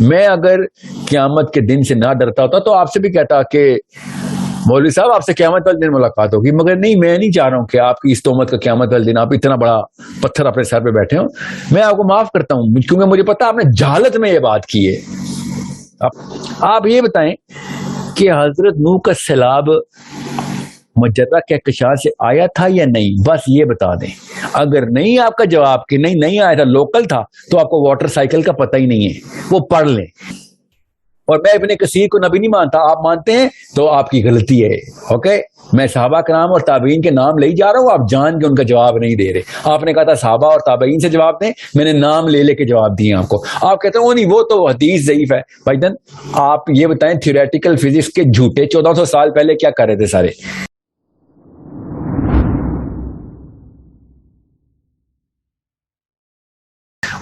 میں اگر قیامت کے دن سے نہ ڈرتا ہوتا تو آپ سے بھی کہتا کہ مولوی صاحب آپ سے قیامت والے دن ملاقات ہوگی، مگر نہیں، میں نہیں چاہ رہا ہوں کہ آپ کی اس تہمت کا قیامت والے دن آپ اتنا بڑا پتھر اپنے سر پہ بیٹھے ہوں. میں آپ کو معاف کرتا ہوں کیونکہ مجھے پتا آپ نے جہالت میں یہ بات کی ہے. آپ یہ بتائیں کہ حضرت نوح کا سیلاب مجرہ کہکشاں سے آیا تھا یا نہیں؟ بس یہ بتا دیں. اگر نہیں آپ کا جواب کہ نہیں آیا تھا، لوکل تھا، تو آپ کو واٹر سائیکل کا پتہ ہی نہیں ہے، وہ پڑھ لیں. اور میں ابن کثیر کو نبی نہیں مانتا، آپ مانتے ہیں تو آپ کی غلطی ہے. اوکے، میں صحابہ کرام اور تابعین کے نام لے جا رہا ہوں، آپ جان کے ان کا جواب نہیں دے رہے. آپ نے کہا تھا صحابہ اور تابعین سے جواب دیں، میں نے نام لے کے جواب دیے آپ کو. آپ کہتے ہیں وہ نہیں، وہ تو حدیث ضعیف ہے. بھائی جان آپ یہ بتائیں تھیوریٹیکل فزکس کے جھوٹے 1400 سال پہلے کیا کر رہے تھے سارے؟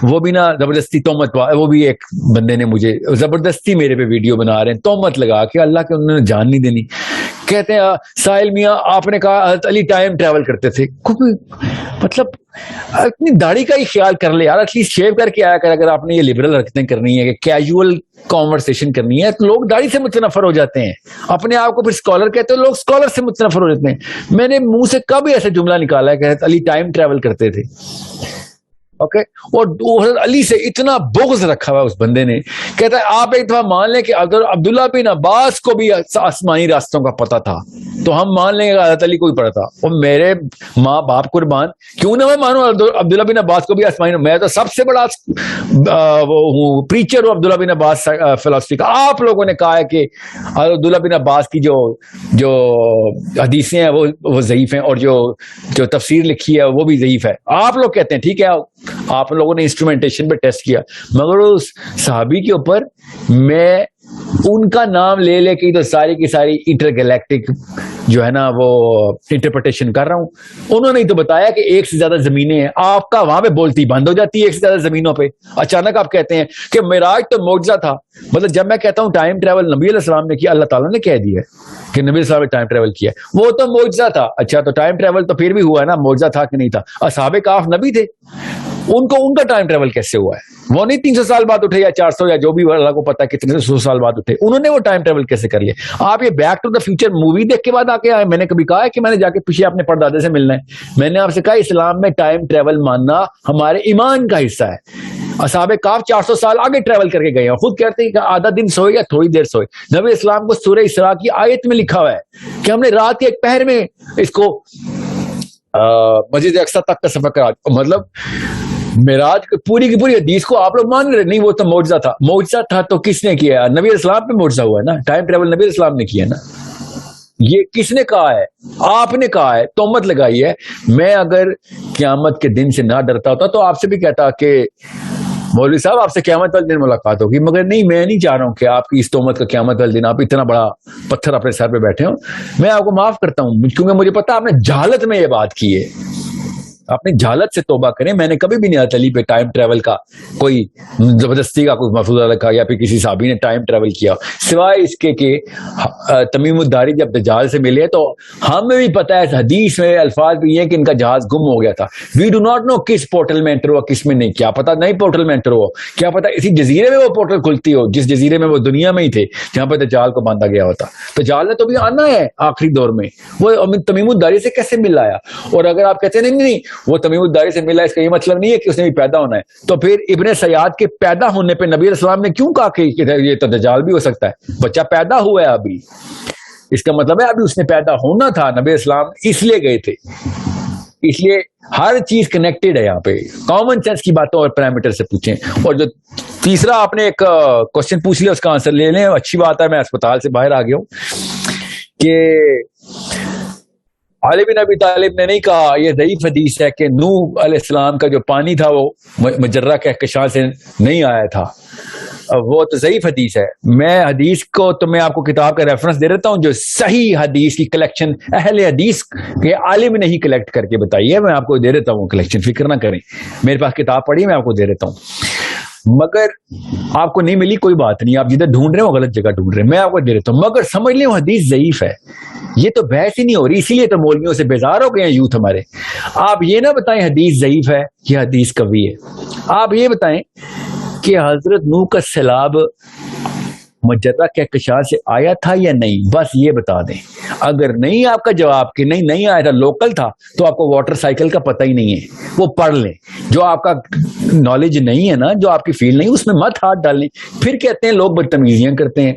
وہ بھی نا زبردستی تہمت، وہ بھی ایک بندے نے مجھے زبردستی میرے پہ ویڈیو بنا رہے ہیں تہمت لگا کے، اللہ کے انہوں نے جان نہیں دینی. کہتے ہیں ساحل میاں آپ نے کہا حضرت علی ٹائم ٹریول کرتے تھے. مطلب اپنی داڑھی کا ہی خیال کر لے یار، ایٹ لیسٹ شیو کر کے آیا کر. اگر آپ نے یہ لبرل حرکتیں کرنی ہے کہ کیجول کانورسیشن کرنی ہے تو لوگ داڑھی سے متنفر ہو جاتے ہیں. اپنے آپ کو پھر اسکالر کہتے ہیں، لوگ اسکالر سے متنفر ہو جاتے ہیں. میں نے منہ سے کب ایسا جملہ نکالا ہے کہ حضرت علی ٹائم ٹریول کرتے تھے؟ اوکے. اور حضرت علی سے اتنا بغض رکھا ہوا اس بندے نے. کہتا ہے آپ ایک دفعہ مان لیں کہ عبداللہ بن عباس کو بھی آسمانی راستوں کا پتہ تھا تو ہم مان لیں گے حضرت علی کو بھی پڑا تھا. اور میرے ماں باپ قربان، کیوں نہ میں مانوں عبداللہ بن عباس کو بھی آسمانی، میں تو سب سے بڑا وہ ہوں پریچر ہوں عبداللہ بن عباس فلسفی کا. آپ لوگوں نے کہا ہے کہ عبداللہ بن عباس کی جو حدیثیں ہیں وہ ضعیف ہیں، اور جو تفسیر لکھی ہے وہ بھی ضعیف ہے. آپ لوگ کہتے ہیں ٹھیک ہے، آپ لوگوں نے انسٹرومنٹیشن پہ ٹیسٹ کیا، مگر اس صحابی کے اوپر میں ان کا نام لے کے تو ساری کی ساری انٹر گلیکٹک جو ہے نا وہ انٹرپریٹیشن کر رہا ہوں. انہوں نے ہی تو بتایا کہ ایک سے زیادہ زمینیں ہیں، آپ کا وہاں پہ بولتی بند ہو جاتی ہے ایک سے زیادہ زمینوں پہ. اچانک آپ کہتے ہیں کہ معراج تو معجزہ تھا. مطلب جب میں کہتا ہوں ٹائم ٹریول نبی علیہ السلام نے کیا، اللہ تعالیٰ نے کہہ دیا کہ نبی علیہ السلام نے ٹائم ٹریول کیا، وہ تو معجزہ تھا. اچھا تو ٹائم ٹریول تو پھر بھی ہوا ہے نا، معجزہ تھا کہ نہیں تھا؟ اصحاب کہف نبی تھے، ان کا ٹائم ٹریول کیسے ہوا ہے؟ وہ نہیں 300 سال بعد اٹھے یا 400 یا جو بھی اللہ کو پتا ہے کتنے 100 سال بعد اٹھے، انہوں نے وہ ٹائم ٹریول کیسے کر لیا؟ آپ یہ back to the future movie دیکھ کے بعد آ کے آئے. میں نے کبھی کہا ہے کہ میں نے جا کے پیچھے اپنے پردادے سے ملنا ہے؟ میں نے آپ سے کہا اسلام میں ٹائم ٹریول ماننا ہمارے ایمان کا حصہ ہے. اصحاب کہف 400 سال آگے ٹریول کر کے گئے ہیں، خود کہتے ہیں کہ آدھا دن سوئے یا تھوڑی دیر سوئے. نبی اسلام کو سورہ اسراء کی آیت میں لکھا ہوا ہے کہ ہم نے رات کے ایک پہر میں اس کو مسجد اقصی تک کا سفر کرا. مطلب معراج پوری کی پوری حدیث کو آپ لوگ مان رہے نہیں، وہ تو معجزہ تھا. معجزہ تھا تو کس نے کیا؟ نبی علیہ السلام پہ معجزہ ہوا ہے نا، ٹائم ٹریول نبی علیہ السلام نے کیا نا. یہ کس نے کہا ہے؟ آپ نے کہا ہے، تہمت لگائی ہے. میں اگر قیامت کے دن سے نہ ڈرتا ہوتا تو آپ سے بھی کہتا کہ مولوی صاحب آپ سے قیامت والے دن ملاقات ہوگی، مگر نہیں، میں نہیں چاہ رہا ہوں کہ آپ کی اس تہمت کا قیامت والے دن آپ اتنا بڑا پتھر اپنے سر پہ بیٹھے ہوں. میں آپ کو معاف کرتا ہوں کیونکہ مجھے پتا آپ نے جہالت میں یہ بات کی ہے. اپنی جہالت سے توبہ کریں. میں نے کبھی بھی نہیں حضرت علی پہ ٹائم ٹریول کا کوئی زبردستی کا کوئی محفوظہ رکھا یا پھر کسی صحابی نے ٹائم ٹریول کیا، سوائے اس کے کہ تمیم الداری جب دجال سے ملے تو ہمیں بھی پتا ہے، حدیث میں الفاظ بھی ہیں کہ ان کا جہاز گم ہو گیا تھا. وی ڈو ناٹ نو کس پورٹل میں انٹر ہوا کس میں نہیں، کیا پتا نئی پورٹل میں انٹر ہوا، کیا پتا اسی جزیرے میں وہ پورٹل کھلتی ہو جس جزیرے میں وہ دنیا میں ہی تھے جہاں پہ دجال کو باندھا گیا ہوتا. دجال نے تو بھی آنا ہے آخری دور میں، وہ تمیم الداری سے کیسے مل آیا؟ اور اگر آپ کہتے ہیں نہیں وہ تمیم الداری سے ملا، اس کا یہ مطلب نہیں ہے کہ اس نے بھی پیدا ہونا ہے، تو پھر ابن سیاد کے پیدا ہونے پہ نبی علیہ السلام نے کیوں کہا کہ یہ تو دجال بھی ہو سکتا ہے؟ بچہ پیدا ہوا ہے ابھی، اس کا مطلب ہے ابھی اس نے پیدا ہونا تھا. نبی علیہ السلام اس لیے گئے تھے. اس لیے ہر چیز کنیکٹڈ ہے. یہاں پہ کامن سینس کی باتوں اور پیرامیٹر سے پوچھیں. اور جو تیسرا آپ نے ایک کوشچن پوچھ لیا، اس کا آنسر لے لیں. اچھی بات ہے، میں اسپتال سے باہر آ گیا ہوں کہ علی بن ابی طالب نے نہیں کہا یہ ضعیف حدیث ہے کہ نوح علیہ السلام کا جو پانی تھا وہ مجرہ کہکشاں سے نہیں آیا تھا، وہ تو ضعیف حدیث ہے. میں حدیث کو تو میں آپ کو کتاب کا ریفرنس دے دیتا ہوں جو صحیح حدیث کی کلیکشن اہل حدیث کے عالم نے ہی کلیکٹ کر کے بتائی ہے. میں آپ کو دے دیتا ہوں کلیکشن، فکر نہ کریں. میرے پاس کتاب پڑھی، میں آپ کو دے دیتا ہوں. مگر آپ کو نہیں ملی کوئی بات نہیں، آپ جدھر ڈھونڈ رہے ہیں وہ غلط جگہ ڈھونڈ رہے ہیں، میں آپ کو دے دیتا ہوں. مگر سمجھ لیں وہ حدیث ضعیف ہے. یہ تو بحث ہی نہیں ہو رہی، اسی لیے تو مولویوں سے بیزار ہو گئے ہیں یوتھ ہمارے. آپ یہ نہ بتائیں حدیث ضعیف ہے یا حدیث قوی ہے. آپ یہ بتائیں کہ حضرت نوح کا سیلاب مجرہ کہکشاں سے آیا تھا یا نہیں، بس یہ بتا دیں. اگر نہیں آپ کا جواب کہ نہیں آیا تھا، لوکل تھا، تو آپ کو واٹر سائیکل کا پتہ ہی نہیں ہے. وہ پڑھ لیں. جو آپ کا نالج نہیں ہے نا، جو آپ کی فیلڈ نہیں، اس میں مت ہاتھ ڈالیں. پھر کہتے ہیں لوگ بدتمیزیاں کرتے ہیں،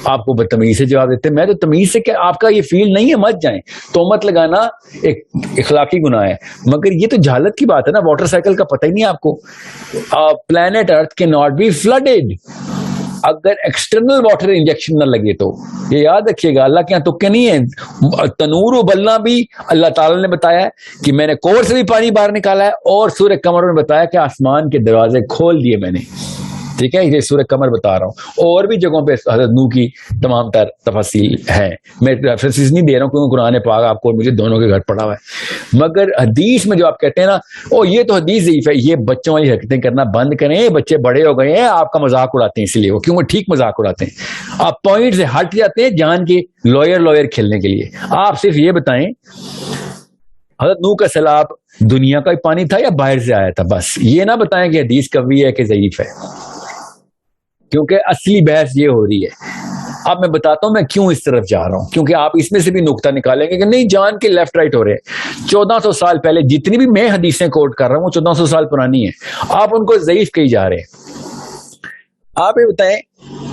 آپ کو بدتمیزی سے جواب دیتے ہیں. میں تو تمیز سے کہ آپ کا یہ فیلڈ نہیں ہے مت جائیں. تہمت لگانا ایک اخلاقی گناہ ہے، مگر یہ تو جہالت کی بات ہے نا. واٹر سائیکل کا پتہ ہی نہیں آپ کو. پلانٹ ارتھ کی ناٹ بی فلڈڈ اگر ایکسٹرنل واٹر انجیکشن نہ لگے تو. یہ یاد رکھیے گا، اللہ کے یہاں تکے نہیں ہے. تنور ابلنا بھی اللہ تعالیٰ نے بتایا کہ میں نے کور سے بھی پانی باہر نکالا ہے، اور سورہ قمر میں بتایا کہ آسمان کے دروازے کھول دیے میں نے. ٹھیک ہے، یہ سورہ قمر بتا رہا ہوں. اور بھی جگہوں پہ حضرت نوح کی تمام تر تفاصیل ہیں. میں ریفرنسز نہیں دے رہا ہوں کیونکہ قرآن پاک آپ کو مجھے دونوں کے گھر پڑا ہوا ہے. مگر حدیث میں جو آپ کہتے ہیں نا، یہ تو حدیث ضعیف ہے، یہ بچوں والی حرکتیں کرنا بند کریں. بچے بڑے ہو گئے ہیں، آپ کا مذاق اڑاتے ہیں، اس لیے وہ کیونکہ ٹھیک مذاق اڑاتے ہیں. آپ پوائنٹ سے ہٹ جاتے ہیں جان کے لوئر کھیلنے کے لیے. آپ صرف یہ بتائیں حضرت نوح کا سیلاب دنیا کا ہی پانی تھا یا باہر سے آیا تھا. بس یہ نہ بتائیں کہ حدیث قوی ہے کہ ضعیف ہے، کیونکہ اصلی بحث یہ ہو رہی ہے. اب میں بتاتا ہوں میں کیوں اس طرف جا رہا ہوں، کیونکہ آپ اس میں سے بھی نقطہ نکالیں گے کہ نہیں جان کے لیفٹ رائٹ ہو رہے ہیں. 1400 سال پہلے جتنی بھی میں حدیثیں کوٹ کر رہا ہوں وہ 1400 سال پرانی ہیں. آپ ان کو ضعیف کہی جا رہے ہیں. آپ یہ بتائیں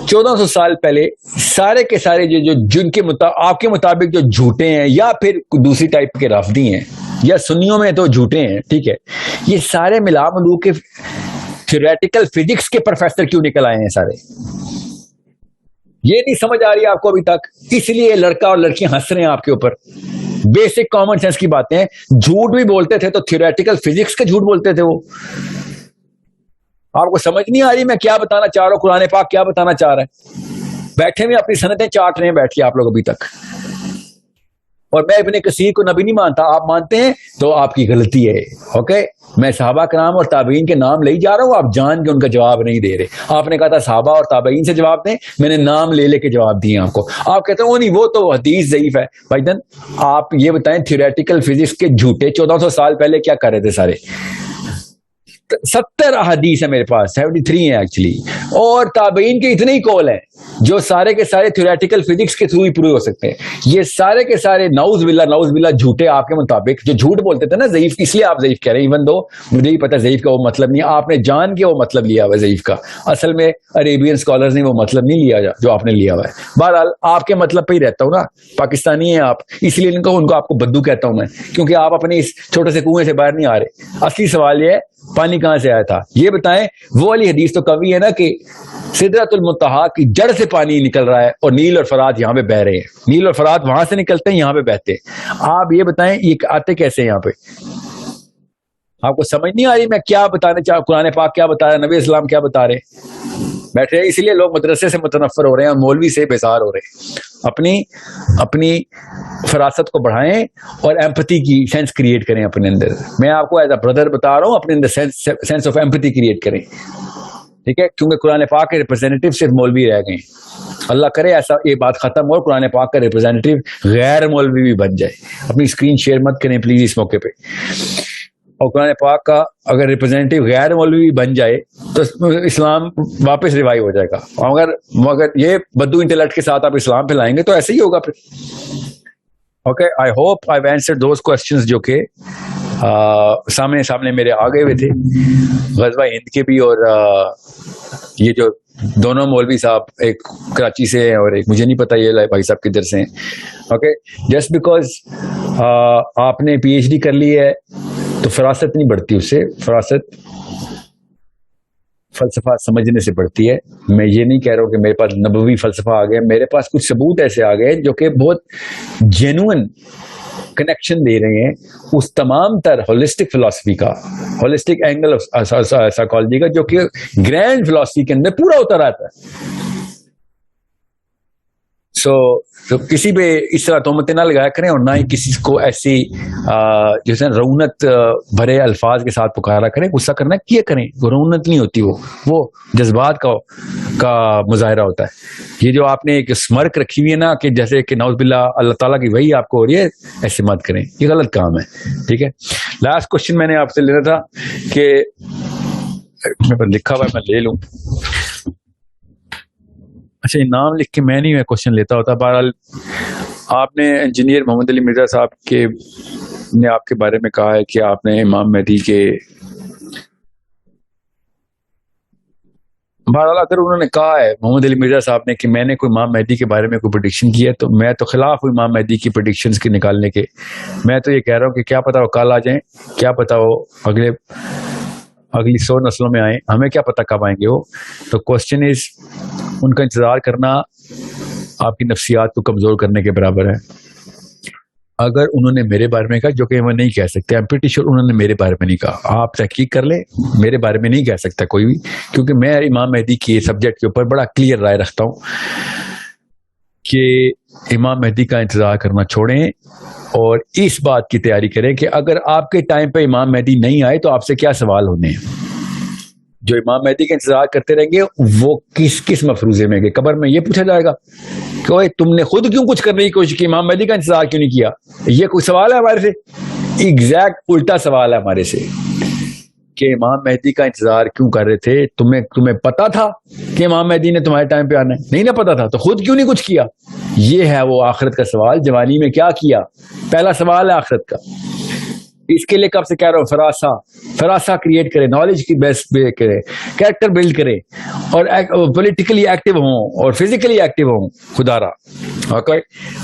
1400 سال پہلے سارے کے سارے جو جن کے آپ کے مطابق جو جھوٹے ہیں یا پھر دوسری ٹائپ کے رافضی ہیں یا سنیوں میں تو جھوٹے ہیں، ٹھیک ہے، یہ سارے ملا ملو کے تھیوریٹیکل فزکس کے پروفیسر کیوں نکل آئے ہیں سارے؟ یہ نہیں سمجھ آ رہی آپ کو ابھی تک. اس لیے لڑکا اور لڑکیاں ہنس رہے ہیں آپ کے اوپر. بیسک کامن سینس کی باتیں. جھوٹ بھی بولتے تھے تو تھیوریٹیکل فزکس کا جھوٹ بولتے تھے. وہ آپ کو سمجھ نہیں آ رہی میں کیا بتانا چاہ رہا ہوں، قرآن پاک کیا بتانا چاہ رہا ہے. بیٹھے میں اپنی سنتیں چاٹ رہے ہیں بیٹھ کے آپ لوگ ابھی تک. اور میں ابن کثیر کو نبی نہیں مانتا، آپ مانتے ہیں تو آپ کی غلطی ہے. اوکے، میں صحابہ کرام اور تابعین کے نام لے جا رہا ہوں، آپ جان کے ان کا جواب نہیں دے رہے. آپ نے کہا تھا صحابہ اور تابعین سے جواب دیں، میں نے نام لے کے جواب دیے آپ کو. آپ کہتے ہیں وہ نہیں، وہ تو حدیث ضعیف ہے. بھائی جان آپ یہ بتائیں تھیوریٹیکل فزکس کے جھوٹے 1400 سال پہلے کیا کر رہے تھے سارے؟ 70 احادیث ہے میرے پاس، 73 ہیں ایکچولی. اور تابعین کے اتنے ہی کول ہیں جو سارے کے سارے تھیوریٹیکل فزکس کے تھرو ہی پروو ہو سکتے ہیں. یہ سارے کے سارے نعوذ باللہ جھوٹے آپ کے مطابق جو جھوٹ بولتے تھے نا ضعیف، اس لیے آپ ضعیف کہہ رہے ہیں. ایون دو مجھے ہی پتا ضعیف کا وہ مطلب نہیں، آپ نے جان کے وہ مطلب لیا ہوا ہے ضعیف کا. اصل میں عربین اسکالرز نے وہ مطلب نہیں لیا جو آپ نے لیا ہوا ہے. بہرحال آپ کے مطلب پہ ہی رہتا ہوں نا، پاکستانی ہیں آپ، اس لیے ان کو آپ کو بدو کہتا ہوں میں، کیونکہ آپ اپنے اس چھوٹے سے کنویں سے باہر نہیں آ رہے. اصلی سوال یہ ہے پانی کہاں سے آیا تھا. یہ بتائیں وہ والی حدیث تو قوی ہے نا کہ سدرۃ المنتہا کی جڑ سے پانی نکل رہا ہے اور نیل اور فرات یہاں پہ بہ رہے ہیں. نیل اور فرات وہاں سے نکلتے ہیں، یہاں پہ بہتے ہیں. آپ یہ بتائیں یہ آتے کیسے یہاں پہ؟ آپ کو سمجھ نہیں آ رہی میں کیا بتانے چاہوں، قرآن پاک کیا بتا رہا ہے، نبی اسلام کیا بتا رہے ہیں؟ بیٹھے اسی لیے لوگ مدرسے سے متنفر ہو رہے ہیں اور مولوی سے بیزار ہو رہے ہیں. اپنی فراست کو بڑھائیں اور ایمپتھی کی سینس کریٹ کریں اپنے اندر. میں آپ کو ایز اے بردر بتا رہا ہوں، اپنے اندر سینس آف ایمپتھی کریٹ کریں. ٹھیک ہے، کیونکہ قرآن پاک کے ریپرزینٹیو صرف مولوی رہ گئے. اللہ کرے ایسا یہ بات ختم ہو، قرآن پاک کا ریپرزینٹیو غیر مولوی بھی بن جائے. اپنی اسکرین شیئر مت کریں پلیز اس موقع پہ. اور قرآن پاک کا اگر ریپرزینٹیو غیر مولوی بن جائے تو اسلام واپس ریوائیو ہو جائے گا. مگر یہ بدو انٹلیکٹ کے ساتھ آپ اسلام پہ لائیں گے تو ایسے ہی ہوگا پھر. Okay, I hope I answered those questions جو کہ سامنے میرے آ گئے ہوئے تھے، غزوہ ہند کے بھی اور یہ جو دونوں مولوی صاحب ایک کراچی سے ہیں اور ایک مجھے نہیں پتا یہ بھائی صاحب کدھر سے ہیں. اوکے، جسٹ بیکاز آپ نے پی ایچ ڈی کر لی ہے تو فراست نہیں بڑھتی، اس سے فراست فلسفہ سمجھنے سے بڑھتی ہے. میں یہ نہیں کہہ رہا ہوں کہ میرے پاس نبوی فلسفہ آ گیا، میرے پاس کچھ ثبوت ایسے آ گئے جو کہ بہت جینوئن کنیکشن دے رہے ہیں اس تمام تر ہولسٹک فلسفی کا، ہولسٹک اینگل آف سائیکالوجی کا، جو کہ گرینڈ فلسفی کے اندر پورا اتر آتا ہے. سو کسی پہ اس طرح تہمتیں نہ لگایا کریں اور نہ ہی کسی کو ایسی جیسے رونت بھرے الفاظ کے ساتھ پکارا کریں. غصہ کرنا کیا کریں، رونت نہیں ہوتی، وہ جذبات کا مظاہرہ ہوتا ہے. یہ جو آپ نے ایک اسمرک رکھی ہوئی ہے نا کہ جیسے کہ نعوذ باللہ اللہ تعالیٰ کی وحی آپ کو ہو رہی ہے، ایسے مت کریں، یہ غلط کام ہے. ٹھیک ہے، لاسٹ کوشچن میں نے آپ سے لینا تھا کہ میرے پر لکھا ہوا ہے، میں لے لوں. اچھا یہ نام لکھ کے میں نہیں کوشچن لیتا ہوتا. بہرحال آپ نے انجینئر محمد علی مرزا صاحب کے نے آپ کے بارے میں کہا ہے کہ آپ نے امام مہدی کے، بہرحال اگر انہوں نے کہا ہے محمد علی مرزا صاحب نے کہ میں نے کوئی امام مہدی کے بارے میں کوئی پریڈکشن کی ہے، تو میں تو خلاف ہوں امام مہدی کی پریڈکشنز کے نکالنے کے. میں تو یہ کہہ رہا ہوں کہ کیا پتا وہ کل آ جائیں، کیا پتا وہ اگلی 100 نسلوں میں آئیں، ہمیں کیا پتا کب آئیں گے وہ. تو کوشچن از ان کا انتظار کرنا آپ کی نفسیات کو کمزور کرنے کے برابر ہے. اگر انہوں نے میرے بارے میں کہا، جو کہ میں نہیں کہہ سکتے، I'm pretty sure انہوں نے میرے بارے میں نہیں کہا، آپ تحقیق کر لیں، میرے بارے میں نہیں کہہ سکتا کوئی بھی، کیونکہ میں امام مہدی کی سبجیکٹ کے اوپر بڑا کلیئر رائے رکھتا ہوں کہ امام مہدی کا انتظار کرنا چھوڑیں اور اس بات کی تیاری کریں کہ اگر آپ کے ٹائم پہ امام مہدی نہیں آئے تو آپ سے کیا سوال ہونے ہیں. جو امام مہدی کا انتظار کرتے رہیں گے وہ کس مفروضے میں گئے؟ قبر میں یہ پوچھا جائے گا کہ اوے تم نے خود کیوں کچھ کرنے کی کوشش کی، امام مہدی کا انتظار کیوں نہیں کیا؟ یہ کوئی سوال ہے ہمارے سے؟ ایگزیکٹ الٹا سوال ہے ہمارے سے کہ امام مہدی کا انتظار کیوں کر رہے تھے؟ تمہیں پتا تھا کہ امام مہدی نے تمہارے ٹائم پہ آنا ہے؟ نہیں نہ پتا تھا تو خود کیوں نہیں کچھ کیا؟ یہ ہے وہ آخرت کا سوال. جوانی میں کیا کیا؟ پہلا سوال ہے آخرت کا. اس کے لیے کب سے کہہ رہا ہوں، فراسہ کریٹ کرے، نالج کی بیس کرے، کریکٹر بلڈ کرے، اور پولیٹیکلی ایکٹیو ہوں اور فزیکلی ایکٹیو ہوں. خدا را okay.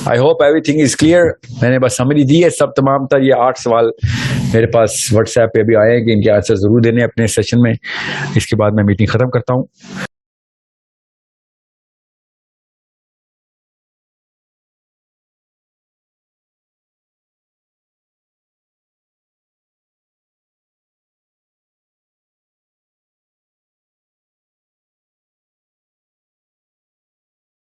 I hope every thing is clear. میں نے بس سمجھ دی ہے سب تمام تر. یہ 8 سوال میرے پاس واٹس ایپ پہ بھی آئے ہیں کہ ان کے آنسر ضرور دینے اپنے سیشن میں. اس کے بعد میں میٹنگ ختم کرتا ہوں.